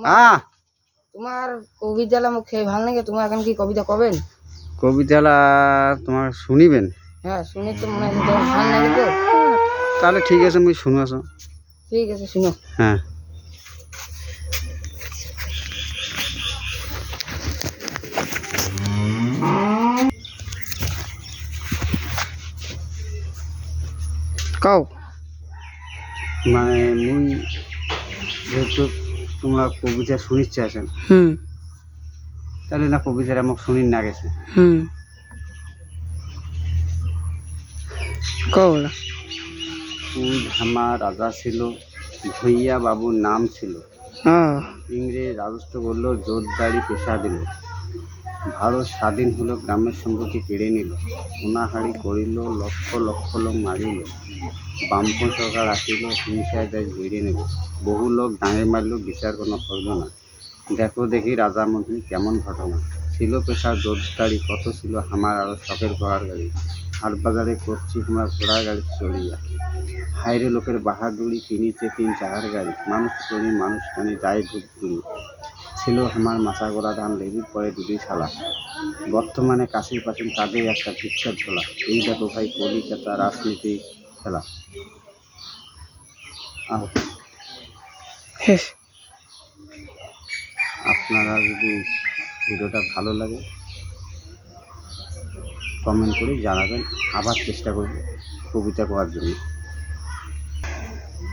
হ্যাঁ তোমার কবিতালা মোক খেয়ে ভাল লাগে। তোমার এখন কি কবিতা কবেন? কবিতালা তোমার শুনিবেন? হ্যাঁ শুনি তো মনে হয় তোমার ভাল লাগে তো। তাহলে ঠিক আছে মুই শুনো আছো। ঠিক আছে শুনো। হ্যাঁ কও। মানে মুই যেহেতু তোমরা কবিতা শুনিচ্ছে আছেন তাহলে না কবিতাটা মোক শুনিন না গেছে। কও বলো। ধামা রাজা ছিল, ভৈয়া বাবুর নাম ছিল। ইংরেজ রাজত্ব করলো, জোরদারি পেশা দিল। ভারত স্বাধীন হলো, গ্রামের সম্পত্তি কেড়ে নিল। সোনাহারি করিল, লক্ষ লক্ষ লোক মারিল। বামপন সরকার আসিল, হিংসায় দেশ ঘিরে নিল। বহু লোক ডাঙে মারল, বিচার কোনো হইল না। দেখো দেখি রাজা মন্ত্রী কেমন ঘটনা। ছিল পেশা জোরদারি, কত ছিল আমার আরো শখের ঘোড়ার গাড়ি। হাট বাজারে করছি তোমার ঘোড়ার গাড়ি চড়িয়া। হাইরে লোকের বাহাদুরি, কিনিছে 3 চাকার গাড়ি। মানুষ চড়ি মানুষ টানি যায় ধূপ ধুরি। ছিল আমার মাথা গোড়া ধান, লেবির পরে দুটি শালা। বর্তমানে কাশির পাচ্ছেন তাদের একটা ভিক্ষার ঝোলা। এই দেখো ভাই কলিকাতা রাজনীতি খেলা। আপনারা যদি ভিডিওটা ভালো লাগে কমেন্ট করে জানাবেন, আবার চেষ্টা করব কবিতা করার জন্য।